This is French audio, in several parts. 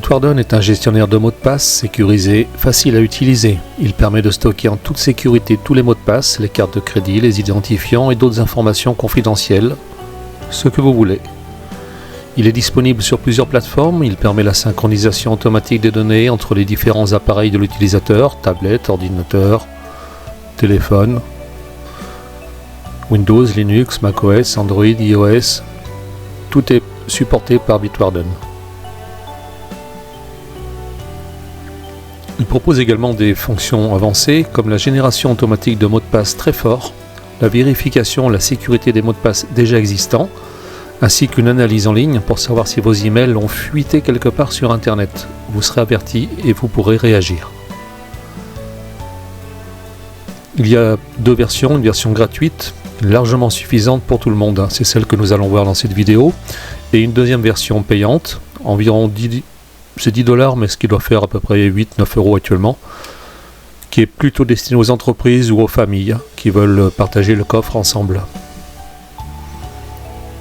Bitwarden est un gestionnaire de mots de passe sécurisé, facile à utiliser. Il permet de stocker en toute sécurité tous les mots de passe, les cartes de crédit, les identifiants et d'autres informations confidentielles, ce que vous voulez. Il est disponible sur plusieurs plateformes, il permet la synchronisation automatique des données entre les différents appareils de l'utilisateur, tablette, ordinateur, téléphone, Windows, Linux, macOS, Android, iOS, tout est supporté par Bitwarden. Il propose également des fonctions avancées comme la génération automatique de mots de passe très forts, la vérification, la sécurité des mots de passe déjà existants, ainsi qu'une analyse en ligne pour savoir si vos emails ont fuité quelque part sur Internet. Vous serez averti et vous pourrez réagir. Il y a deux versions, une version gratuite, largement suffisante pour tout le monde, c'est celle que nous allons voir dans cette vidéo, et une deuxième version payante, environ 10 $, mais ce qui doit faire à peu près 8-9 € actuellement, qui est plutôt destiné aux entreprises ou aux familles qui veulent partager le coffre ensemble.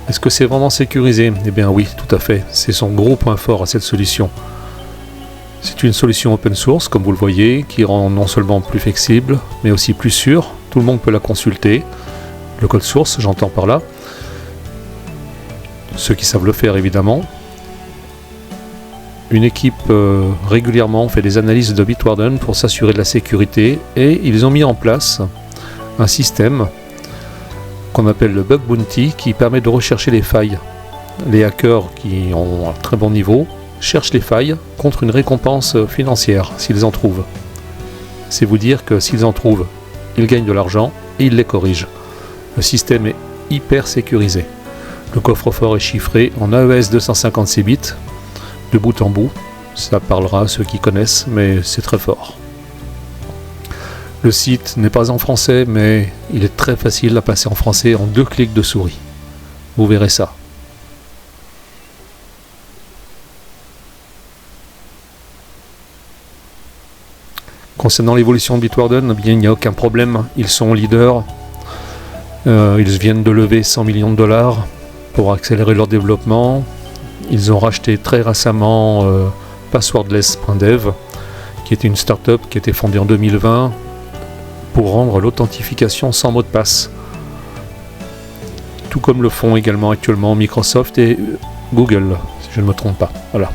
Est-ce que c'est vraiment sécurisé? Eh bien oui, tout à fait, c'est son gros point fort à cette solution. C'est une solution open source, comme vous le voyez, qui rend non seulement plus flexible, mais aussi plus sûr. Tout le monde peut la consulter. Le code source, j'entends par là. Ceux qui savent le faire, évidemment. Une équipe régulièrement fait des analyses de Bitwarden pour s'assurer de la sécurité et ils ont mis en place un système qu'on appelle le Bug Bounty qui permet de rechercher les failles. Les hackers qui ont un très bon niveau cherchent les failles contre une récompense financière s'ils en trouvent. C'est vous dire que s'ils en trouvent, ils gagnent de l'argent et ils les corrigent. Le système est hyper sécurisé. Le coffre-fort est chiffré en AES 256 bits. De bout en bout, ça parlera à ceux qui connaissent, mais c'est très fort. Le site n'est pas en français, mais il est très facile à passer en français en 2 clics de souris. Vous verrez ça. Concernant l'évolution de Bitwarden, eh bien, il n'y a aucun problème. Ils sont leaders. Ils viennent de lever 100 millions de $ pour accélérer leur développement. Ils ont racheté très récemment Passwordless.dev, qui était une start-up qui a été fondée en 2020 pour rendre l'authentification sans mot de passe. Tout comme le font également actuellement Microsoft et Google, si je ne me trompe pas. Voilà.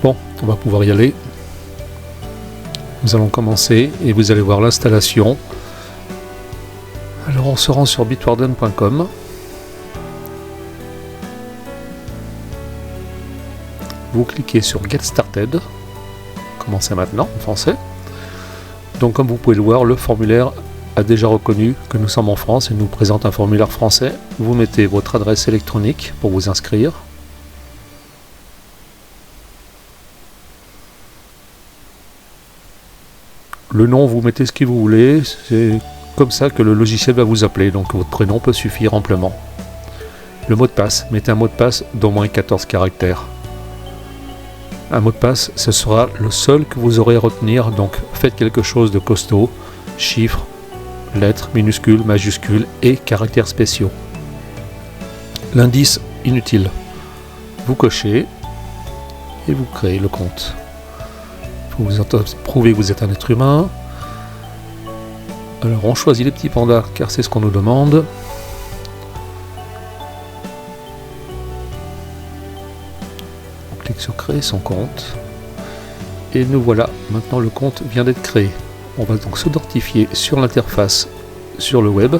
Bon, on va pouvoir y aller. Nous allons commencer et vous allez voir l'installation. Alors on se rend sur bitwarden.com. Vous cliquez sur Get Started. Commencez maintenant en français. Donc comme vous pouvez le voir, le formulaire a déjà reconnu que nous sommes en France et nous présente un formulaire français. Vous mettez votre adresse électronique pour vous inscrire. Le nom, vous mettez ce que vous voulez, c'est comme ça que le logiciel va vous appeler, donc votre prénom peut suffire amplement. Le mot de passe, mettez un mot de passe d'au moins 14 caractères. Un mot de passe, ce sera le seul que vous aurez à retenir, donc faites quelque chose de costaud, chiffres, lettres, minuscules, majuscules et caractères spéciaux. L'indice, inutile. Vous cochez et vous créez le compte. Vous prouvez que vous êtes un être humain. Alors on choisit les petits pandas car c'est ce qu'on nous demande. On clique sur créer son compte. Et nous voilà, maintenant le compte vient d'être créé. On va donc s'authentifier sur l'interface sur le web.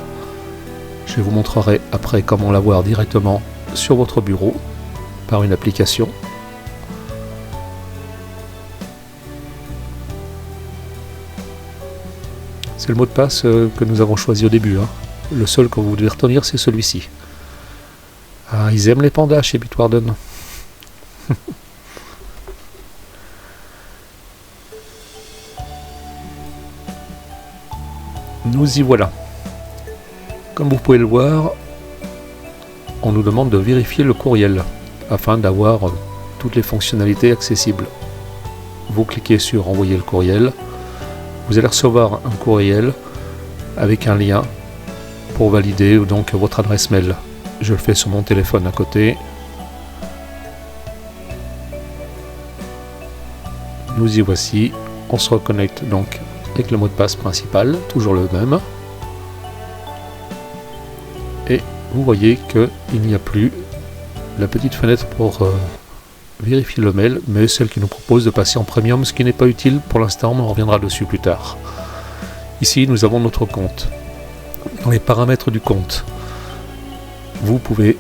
Je vous montrerai après comment l'avoir directement sur votre bureau par une application. C'est le mot de passe que nous avons choisi au début. Le seul que vous devez retenir, c'est celui-ci. Ah, ils aiment les pandas chez Bitwarden. Nous y voilà. Comme vous pouvez le voir, on nous demande de vérifier le courriel afin d'avoir toutes les fonctionnalités accessibles. Vous cliquez sur envoyer le courriel vous allez recevoir un courriel avec un lien pour valider donc votre adresse mail. Je le fais sur mon téléphone à côté. Nous y voici. On se reconnecte donc avec le mot de passe principal, toujours le même. Et vous voyez qu'il n'y a plus la petite fenêtre pour vérifier le mail, mais celle qui nous propose de passer en premium, ce qui n'est pas utile pour l'instant, mais on reviendra dessus plus tard. Ici, nous avons notre compte. Dans les paramètres du compte, vous pouvez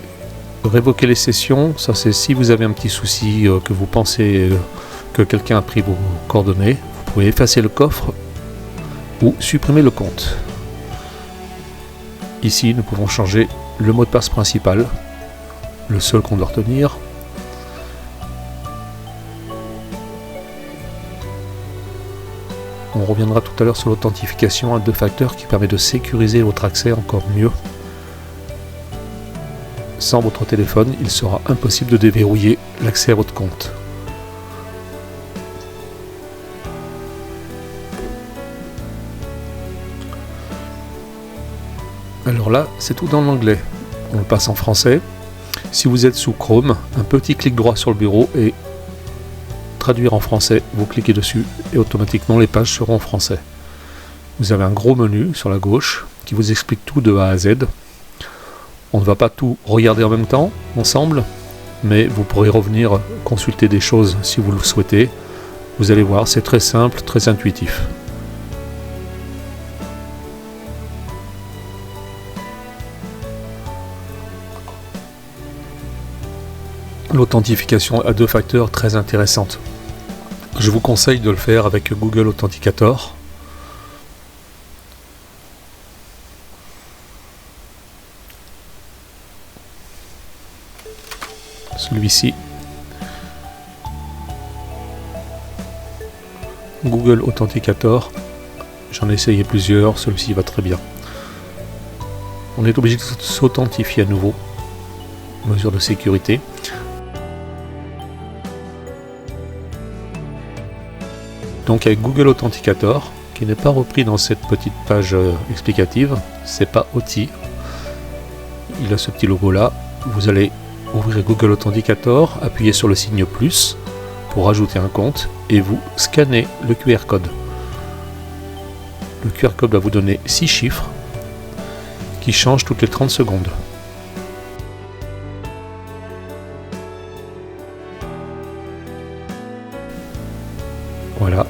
révoquer les sessions. Ça, c'est si vous avez un petit souci, que vous pensez que quelqu'un a pris vos coordonnées. Vous pouvez effacer le coffre ou supprimer le compte. Ici, nous pouvons changer le mot de passe principal, le seul qu'on doit retenir. On reviendra tout à l'heure sur l'authentification à 2 facteurs qui permet de sécuriser votre accès encore mieux. Sans votre téléphone, il sera impossible de déverrouiller l'accès à votre compte. Alors là, c'est tout dans l'anglais. On le passe en français. Si vous êtes sous Chrome, un petit clic droit sur le bureau et traduire en français, vous cliquez dessus et automatiquement les pages seront en français. Vous avez un gros menu sur la gauche qui vous explique tout de A à Z. On ne va pas tout regarder en même temps, ensemble, mais vous pourrez revenir consulter des choses si vous le souhaitez. Vous allez voir, c'est très simple, très intuitif. L'authentification à 2 facteurs, très intéressante. Je vous conseille de le faire avec Google Authenticator. Celui-ci. Google Authenticator. J'en ai essayé plusieurs, celui-ci va très bien. On est obligé de s'authentifier à nouveau. Mesure de sécurité. Donc avec Google Authenticator, qui n'est pas repris dans cette petite page explicative, c'est pas OTI. Il a ce petit logo là. Vous allez ouvrir Google Authenticator, appuyez sur le signe plus pour ajouter un compte et vous scannez le QR code. Le QR code va vous donner 6 chiffres qui changent toutes les 30 secondes. Voilà,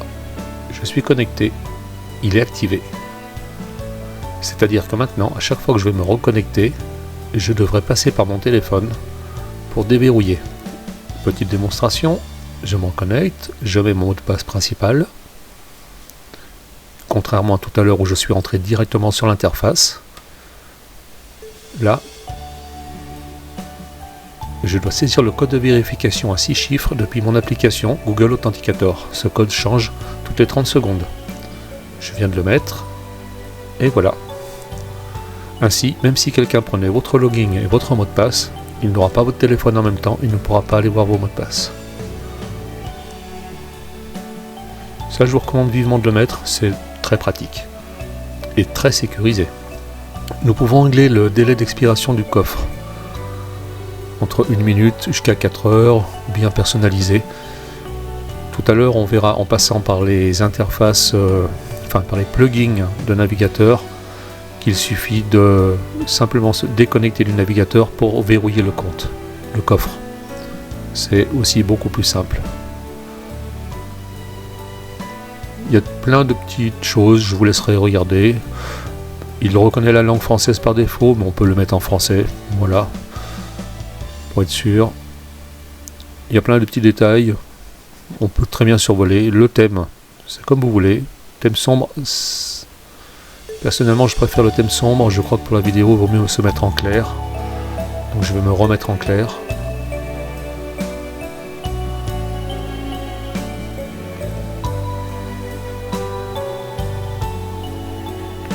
je suis connecté, il est activé. C'est-à-dire que maintenant, à chaque fois que je vais me reconnecter, je devrais passer par mon téléphone pour déverrouiller. Petite démonstration, je me connecte, je mets mon mot de passe principal. Contrairement à tout à l'heure où je suis rentré directement sur l'interface, là, je dois saisir le code de vérification à 6 chiffres depuis mon application Google Authenticator. Ce code change toutes les 30 secondes. Je viens de le mettre, et voilà. Ainsi, même si quelqu'un prenait votre login et votre mot de passe, il n'aura pas votre téléphone en même temps, il ne pourra pas aller voir vos mots de passe. Ça, je vous recommande vivement de le mettre, c'est très pratique et très sécurisé. Nous pouvons régler le délai d'expiration du coffre entre 1 minute jusqu'à 4 heures, bien personnalisé. Tout à l'heure, on verra en passant par les interfaces, par les plugins de navigateur, qu'il suffit de simplement se déconnecter du navigateur pour verrouiller le compte, le coffre. C'est aussi beaucoup plus simple. Il y a plein de petites choses, je vous laisserai regarder. Il reconnaît la langue française par défaut, mais on peut le mettre en français, voilà, pour être sûr. Il y a plein de petits détails, on peut très bien survoler. Le thème, c'est comme vous voulez. Thème sombre, personnellement je préfère le thème sombre, je crois que pour la vidéo il vaut mieux se mettre en clair. Donc je vais me remettre en clair.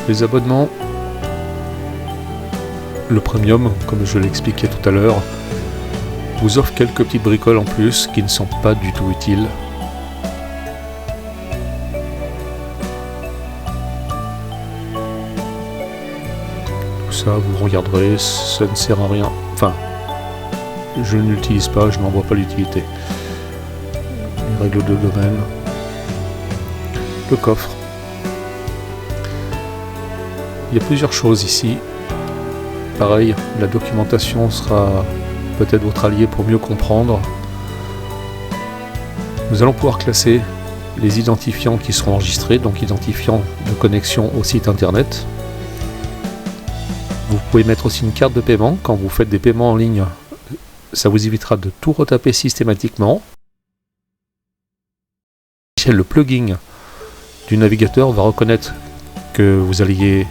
Les abonnements, le premium, comme je l'expliquais tout à l'heure, vous offre quelques petites bricoles en plus qui ne sont pas du tout utiles. ça, vous regarderez, ça ne sert à rien. Enfin, je ne l'utilise pas, je n'en vois pas l'utilité. Les règles de domaine. Le coffre. Il y a plusieurs choses ici. Pareil, la documentation sera peut-être votre allié pour mieux comprendre. Nous allons pouvoir classer les identifiants qui seront enregistrés, donc identifiants de connexion au site internet. Vous pouvez mettre aussi une carte de paiement. Quand vous faites des paiements en ligne, ça vous évitera de tout retaper systématiquement. Le plugin du navigateur va reconnaître que vous alliez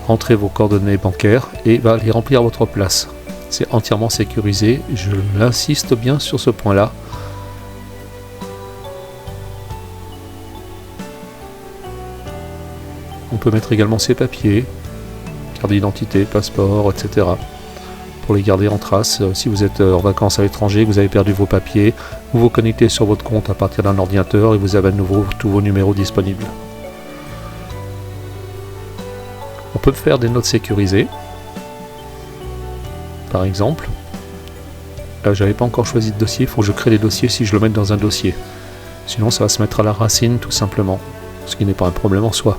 rentrer vos coordonnées bancaires et va les remplir à votre place. C'est entièrement sécurisé, je l'insiste bien sur ce point-là. On peut mettre également ses papiers, carte d'identité, passeport, etc. pour les garder en trace. Si vous êtes en vacances à l'étranger, vous avez perdu vos papiers, vous vous connectez sur votre compte à partir d'un ordinateur et vous avez à nouveau tous vos numéros disponibles. On peut faire des notes sécurisées. Par exemple, là j'avais pas encore choisi de dossier, il faut que je crée des dossiers si je le mets dans un dossier. Sinon ça va se mettre à la racine tout simplement, ce qui n'est pas un problème en soi.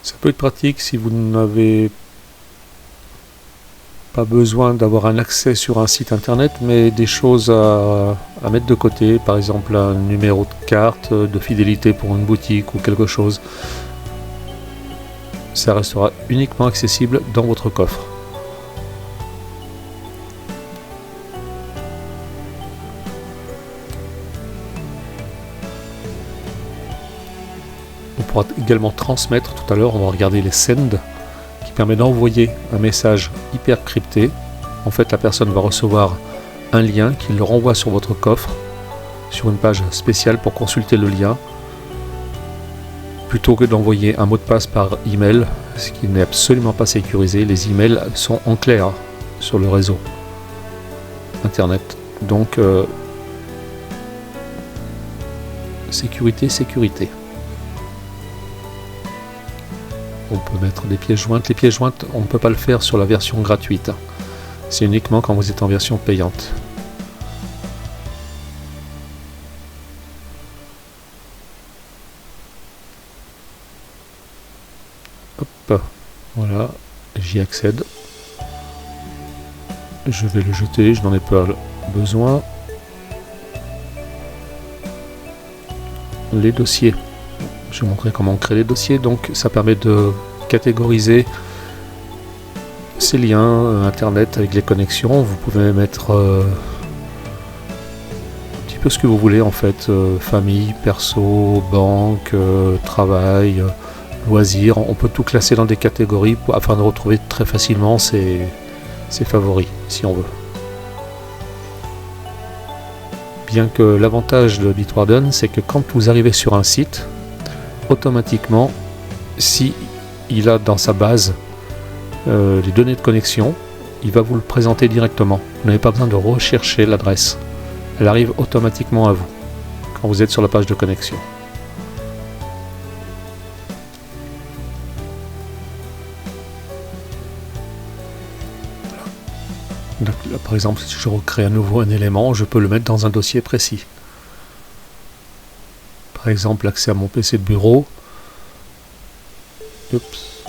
Ça peut être pratique si vous n'avez pas besoin d'avoir un accès sur un site internet, mais des choses à mettre de côté, par exemple un numéro de carte de fidélité pour une boutique ou quelque chose. Ça restera uniquement accessible dans votre coffre. On pourra également transmettre, tout à l'heure on va regarder les send, qui permet d'envoyer un message hyper crypté. En fait la personne va recevoir un lien qui le renvoie sur votre coffre, sur une page spéciale pour consulter le lien, plutôt que d'envoyer un mot de passe par email, ce qui n'est absolument pas sécurisé. Les emails sont en clair sur le réseau internet. Donc sécurité, sécurité. On peut mettre des pièces jointes. Les pièces jointes, on ne peut pas le faire sur la version gratuite. C'est uniquement quand vous êtes en version payante. Hop, voilà, j'y accède. Je vais le jeter, je n'en ai pas besoin. Les dossiers. Je vais montrer comment on crée les dossiers. Donc ça permet de catégoriser ces liens internet avec les connexions. Vous pouvez mettre un petit peu ce que vous voulez en fait, famille, perso, banque, travail, loisirs. On peut tout classer dans des catégories afin de retrouver très facilement ses favoris si on veut. Bien que l'avantage de Bitwarden, c'est que quand vous arrivez sur un site, automatiquement, si il a dans sa base les données de connexion, il va vous le présenter directement. Vous n'avez pas besoin de rechercher l'adresse. Elle arrive automatiquement à vous quand vous êtes sur la page de connexion. Donc, là, par exemple, si je recrée à nouveau un élément, je peux le mettre dans un dossier précis. Par exemple, l'accès à mon PC de bureau. Oups.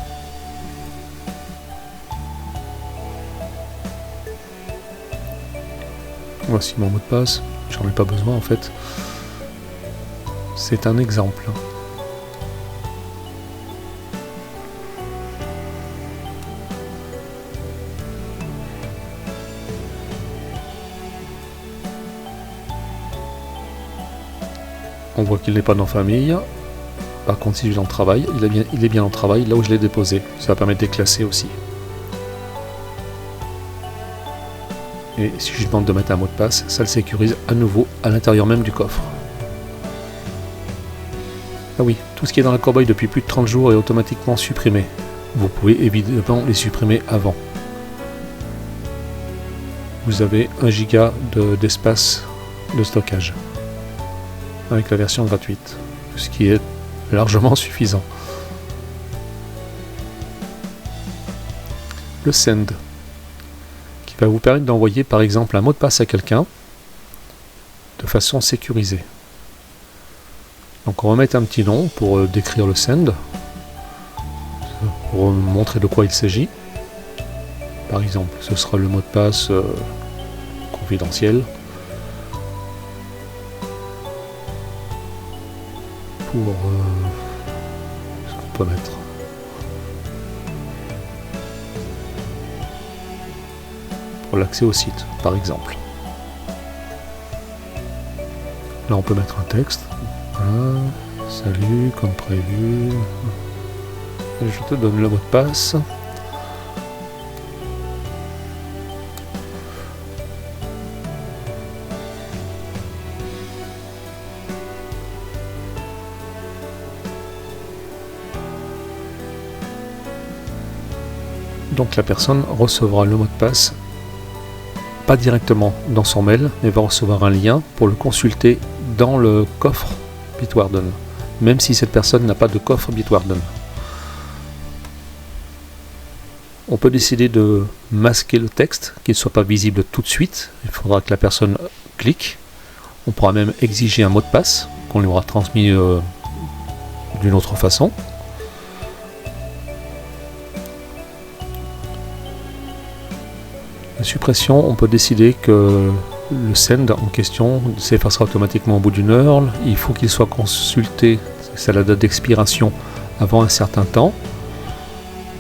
Voici mon mot de passe. J'en ai pas besoin en fait. C'est un exemple. On voit qu'il n'est pas dans famille. Par contre, si je suis en travail, il est bien en travail là où je l'ai déposé. Ça va permettre de déclasser aussi. Et si je demande de mettre un mot de passe, ça le sécurise à nouveau à l'intérieur même du coffre. Ah oui, Tout ce qui est dans la Cowboy depuis plus de 30 jours est automatiquement supprimé. Vous pouvez évidemment les supprimer avant. Vous avez 1 giga d'espace de stockage avec la version gratuite, ce qui est largement suffisant. Le send, qui va vous permettre d'envoyer par exemple un mot de passe à quelqu'un de façon sécurisée. Donc on va mettre un petit nom pour décrire le send, pour montrer de quoi il s'agit. Par exemple, ce sera le mot de passe confidentiel pour ce qu'on peut mettre. Pour l'accès au site, par exemple. Là, on peut mettre un texte. Voilà. Salut, comme prévu. Je te donne le mot de passe. Donc la personne recevra le mot de passe, pas directement dans son mail, mais va recevoir un lien pour le consulter dans le coffre Bitwarden, même si cette personne n'a pas de coffre Bitwarden. On peut décider de masquer le texte, qu'il ne soit pas visible tout de suite. Il faudra que la personne clique. On pourra même exiger un mot de passe qu'on lui aura transmis d'une autre façon. La suppression, on peut décider que le send en question s'effacera automatiquement au bout d'une heure. Il faut qu'il soit consulté, c'est la date d'expiration, avant un certain temps.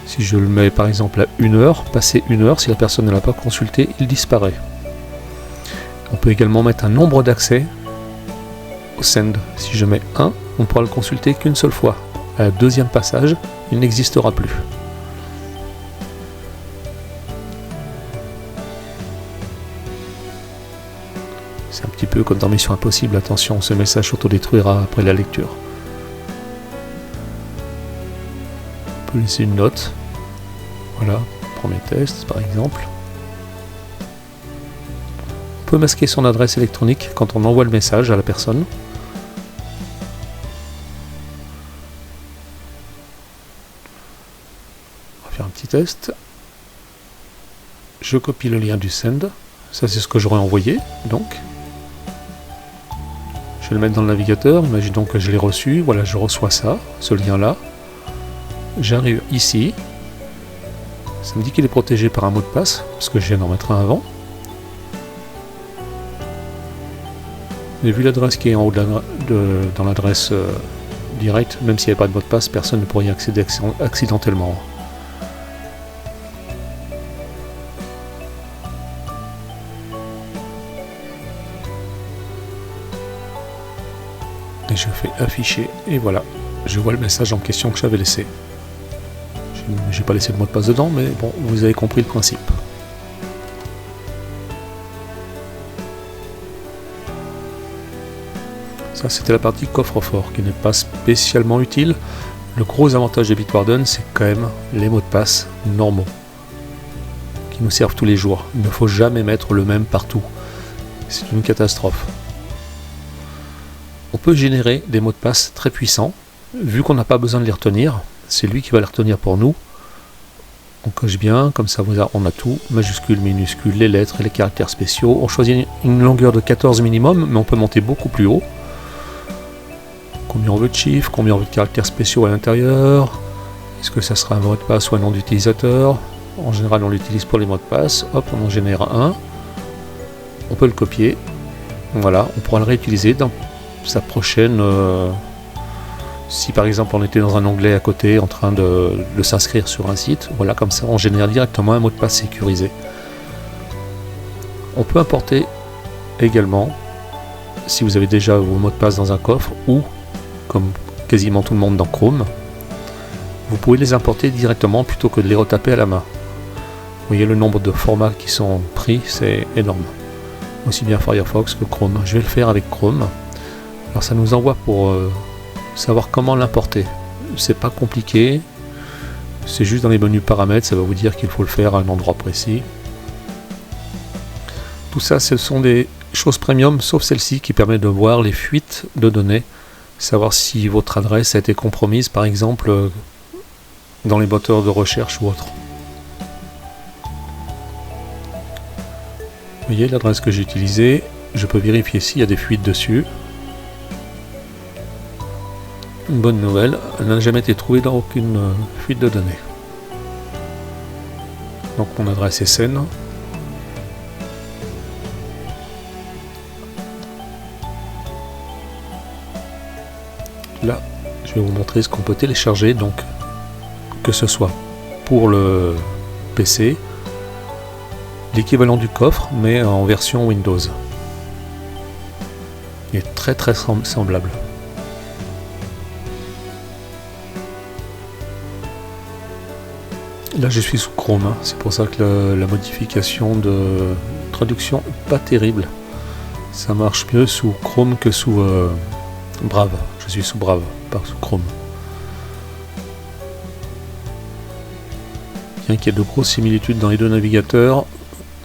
Si je le mets par exemple à 1 heure, passé 1 heure, si la personne ne l'a pas consulté, il disparaît. On peut également mettre un nombre d'accès au send. Si je mets 1, on ne pourra le consulter qu'une seule fois. À la deuxième passage, il n'existera plus. C'est un petit peu comme dans Mission Impossible, attention, ce message s'autodétruira après la lecture. On peut laisser une note. Voilà, premier test par exemple. On peut masquer son adresse électronique quand on envoie le message à la personne. On va faire un petit test. Je copie le lien du send. Ça c'est ce que j'aurais envoyé, donc. Je vais le mettre dans le navigateur, imaginons que je l'ai reçu, voilà, je reçois ça, ce lien-là. J'arrive ici, ça me dit qu'il est protégé par un mot de passe, parce que je viens d'en mettre un avant. Et vu l'adresse qui est en haut dans l'adresse directe, même s'il n'y avait pas de mot de passe, personne ne pourrait y accéder accidentellement. Et je fais afficher, et voilà, je vois le message en question que j'avais laissé. J'ai pas laissé le mot de passe dedans, mais bon, vous avez compris le principe. Ça, c'était la partie coffre-fort, qui n'est pas spécialement utile. Le gros avantage de Bitwarden, c'est quand même les mots de passe normaux, qui nous servent tous les jours. Il ne faut jamais mettre le même partout. C'est une catastrophe. On peut générer des mots de passe très puissants, vu qu'on n'a pas besoin de les retenir, c'est lui qui va les retenir pour nous. On coche bien, comme ça on a tout, majuscules, minuscules, les lettres et les caractères spéciaux. On choisit une longueur de 14 minimum, mais on peut monter beaucoup plus haut. Combien on veut de chiffres, combien on veut de caractères spéciaux à l'intérieur, est-ce que ça sera un mot de passe ou un nom d'utilisateur. En général on l'utilise pour les mots de passe, hop, on en génère un, on peut le copier, voilà, on pourra le réutiliser dans sa prochaine... si par exemple on était dans un onglet à côté en train de s'inscrire sur un site, voilà, comme ça on génère directement un mot de passe sécurisé. On peut importer également, si vous avez déjà vos mots de passe dans un coffre, ou comme quasiment tout le monde dans Chrome, vous pouvez les importer directement plutôt que de les retaper à la main. Vous voyez le nombre de formats qui sont pris, c'est énorme. Aussi bien Firefox que Chrome. Je vais le faire avec Chrome. Alors ça nous envoie pour savoir comment l'importer. C'est pas compliqué, c'est juste dans les menus paramètres, ça va vous dire qu'il faut le faire à un endroit précis. Tout ça, ce sont des choses premium, sauf celle-ci qui permet de voir les fuites de données, savoir si votre adresse a été compromise, par exemple, dans les moteurs de recherche ou autre. Vous voyez l'adresse que j'ai utilisée, je peux vérifier s'il y a des fuites dessus. Une bonne nouvelle, elle n'a jamais été trouvée dans aucune fuite de données. Donc mon adresse est saine. Là, je vais vous montrer ce qu'on peut télécharger, donc que ce soit pour le PC, l'équivalent du coffre, mais en version Windows. Il est très très semblable. Là je suis sous Chrome, hein. C'est pour ça que la modification de traduction n'est pas terrible. Ça marche mieux sous Chrome que sous Brave. Je suis sous Brave, pas sous Chrome. Bien qu'il y ait de grosses similitudes dans les deux navigateurs,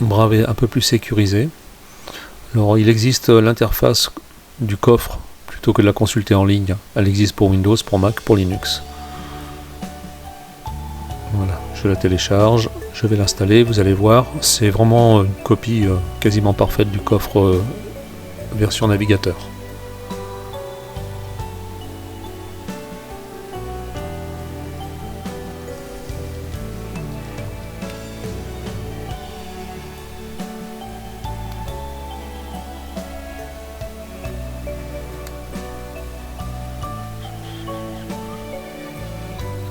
Brave est un peu plus sécurisé. Alors il existe l'interface du coffre, plutôt que de la consulter en ligne. Elle existe pour Windows, pour Mac, pour Linux. Voilà, je la télécharge, je vais l'installer, vous allez voir, c'est vraiment une copie quasiment parfaite du coffre version navigateur.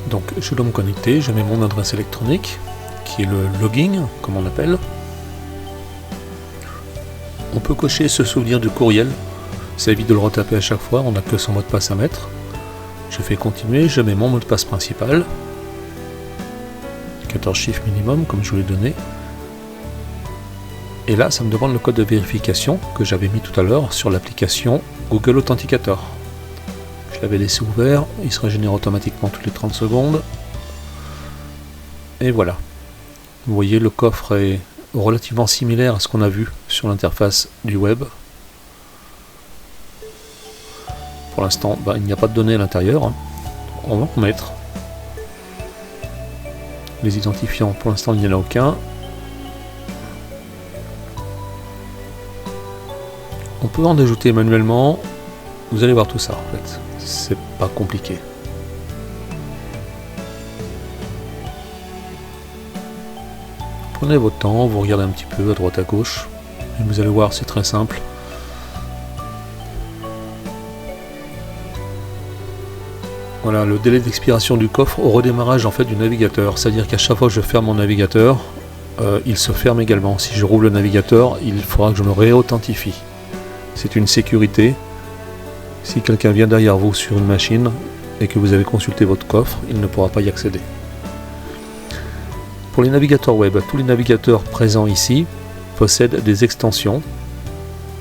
Donc je dois me connecter, je mets mon adresse électronique, qui est le login, comme on appelle. On peut cocher se souvenir du courriel, ça évite de le retaper à chaque fois, on n'a que son mot de passe à mettre. Je fais continuer, je mets mon mot de passe principal, 14 chiffres minimum, comme je vous l'ai donné. Et là, ça me demande le code de vérification que j'avais mis tout à l'heure sur l'application Google Authenticator. Je l'avais laissé ouvert, il se régénère automatiquement toutes les 30 secondes. Et voilà. Vous voyez, le coffre est relativement similaire à ce qu'on a vu sur l'interface du web. Pour l'instant, il n'y a pas de données à l'intérieur. Hein. On va en mettre. Les identifiants, pour l'instant, il n'y en a aucun. On peut en ajouter manuellement. Vous allez voir tout ça en fait. C'est pas compliqué. Prenez votre temps, vous regardez un petit peu à droite à gauche, et vous allez voir, c'est très simple. Voilà, le délai d'expiration du coffre au redémarrage en fait du navigateur, c'est-à-dire qu'à chaque fois que je ferme mon navigateur, il se ferme également. Si je rouvre le navigateur, il faudra que je me réauthentifie. C'est une sécurité. Si quelqu'un vient derrière vous sur une machine et que vous avez consulté votre coffre, il ne pourra pas y accéder. Pour les navigateurs web, tous les navigateurs présents ici possèdent des extensions.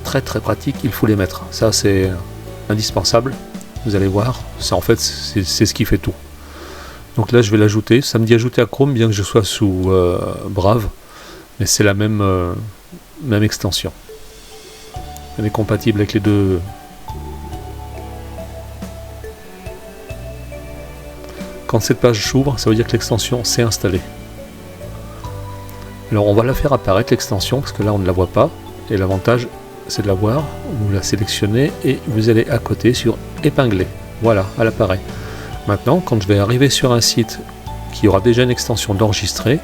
Très très pratiques, il faut les mettre. Ça c'est indispensable. Vous allez voir, ça en fait c'est ce qui fait tout. Donc là je vais l'ajouter. Ça me dit ajouter à Chrome bien que je sois sous Brave, mais c'est la même extension. Elle est compatible avec les deux. Quand cette page s'ouvre, ça veut dire que l'extension s'est installée. Alors on va la faire apparaître l'extension, parce que là on ne la voit pas. Et l'avantage c'est de la voir, vous la sélectionnez et vous allez à côté sur épingler. Voilà, elle apparaît. Maintenant, quand je vais arriver sur un site qui aura déjà une extension d'enregistrer,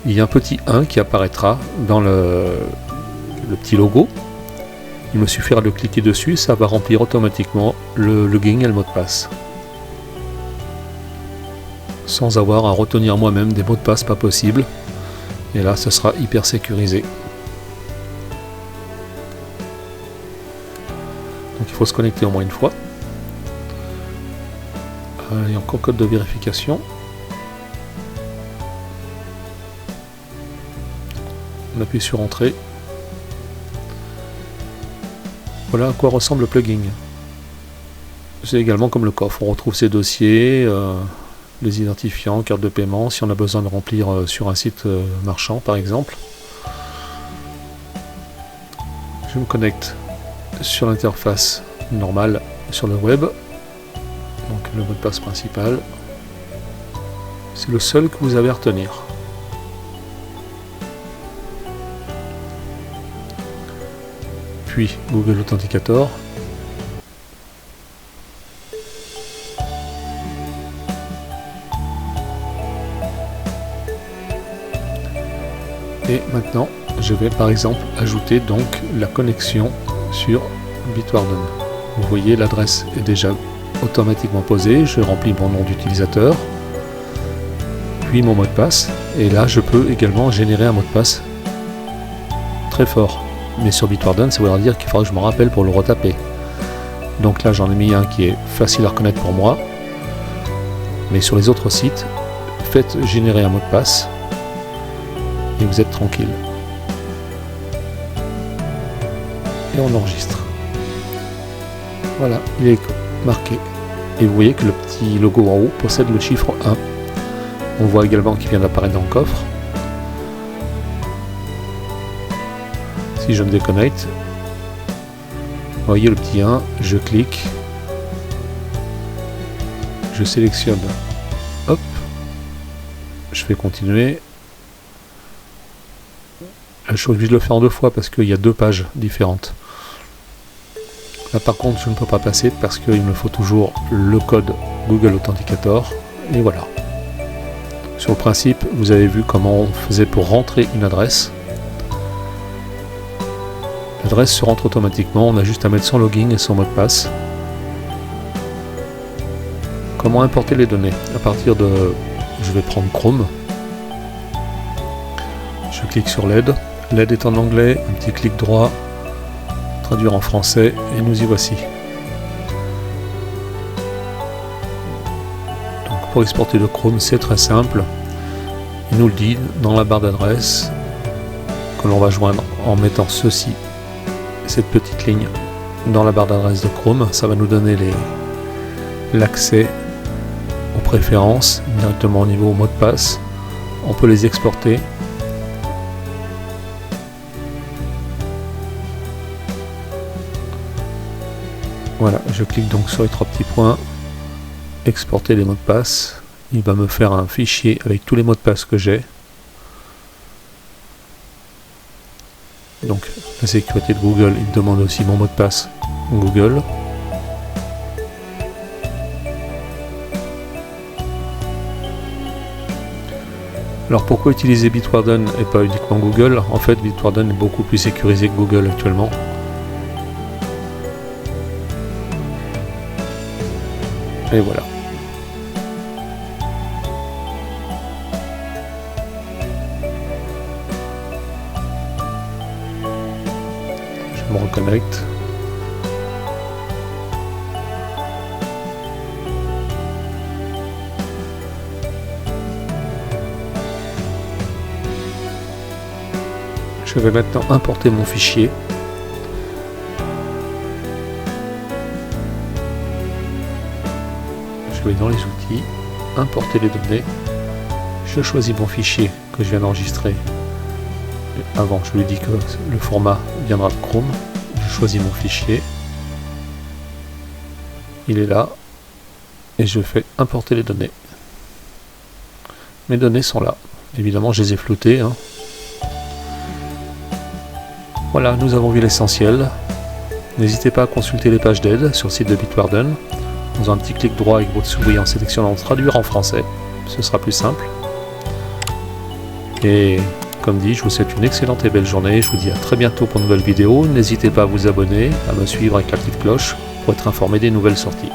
il y a un petit 1 qui apparaîtra dans le petit logo. Il me suffira de cliquer dessus, ça va remplir automatiquement le login et le mot de passe. Sans avoir à retenir moi-même des mots de passe pas possible. Et là, ce sera hyper sécurisé. Donc il faut se connecter au moins une fois. Il y a encore code de vérification. On appuie sur Entrée. Voilà à quoi ressemble le plugin. C'est également comme le coffre, on retrouve ces dossiers, les identifiants, cartes de paiement, si on a besoin de remplir sur un site marchand par exemple. Je me connecte sur l'interface normale sur le web, donc le mot de passe principal. C'est le seul que vous avez à retenir. Puis Google Authenticator. Et maintenant, je vais par exemple ajouter donc la connexion sur Bitwarden. Vous voyez, l'adresse est déjà automatiquement posée. Je remplis mon nom d'utilisateur, puis mon mot de passe. Et là, je peux également générer un mot de passe très fort. Mais sur Bitwarden, ça voudra dire qu'il faudra que je me rappelle pour le retaper. Donc là, j'en ai mis un qui est facile à reconnaître pour moi. Mais sur les autres sites, faites générer un mot de passe et vous êtes tranquille. Et on enregistre. Voilà, il est marqué. Et vous voyez que le petit logo en haut possède le chiffre 1. On voit également qu'il vient d'apparaître dans le coffre. Si je me déconnecte, vous voyez le petit 1, je clique, je sélectionne, hop, je fais continuer. Là, je suis obligé de le faire en deux fois parce qu'il y a deux pages différentes. Là par contre je ne peux pas passer parce qu'il me faut toujours le code Google Authenticator, et voilà. Sur le principe, vous avez vu comment on faisait pour rentrer une adresse. L'adresse se rentre automatiquement, on a juste à mettre son login et son mot de passe. Comment importer les données? À partir de... je vais prendre Chrome. Je clique sur l'aide. L'aide est en anglais, un petit clic droit, traduire en français, et nous y voici. Donc pour exporter de Chrome, c'est très simple. Il nous le dit dans la barre d'adresse que l'on va joindre en mettant ceci, cette petite ligne dans la barre d'adresse de Chrome. Ça va nous donner l'accès aux préférences directement au niveau mot de passe. On peut les exporter. Voilà, je clique donc sur les trois petits points, exporter les mots de passe. Il va me faire un fichier avec tous les mots de passe que j'ai. Donc la sécurité de Google, il me demande aussi mon mot de passe Google. Alors pourquoi utiliser Bitwarden et pas uniquement Google? En fait, Bitwarden est beaucoup plus sécurisé que Google actuellement. Et voilà. Je me reconnecte. Je vais maintenant importer mon fichier. Je vais dans les outils, importer les données. Je choisis mon fichier que je viens d'enregistrer. Avant, je lui dis que le format viendra de Chrome. Je choisis mon fichier. Il est là. Et je fais importer les données. Mes données sont là. Évidemment, je les ai floutées. Voilà, nous avons vu l'essentiel. N'hésitez pas à consulter les pages d'aide sur le site de Bitwarden. En faisant un petit clic droit avec votre souris en sélectionnant traduire en français. Ce sera plus simple. Et comme dit, je vous souhaite une excellente et belle journée. Je vous dis à très bientôt pour une nouvelle vidéo. N'hésitez pas à vous abonner, à me suivre avec la petite cloche pour être informé des nouvelles sorties.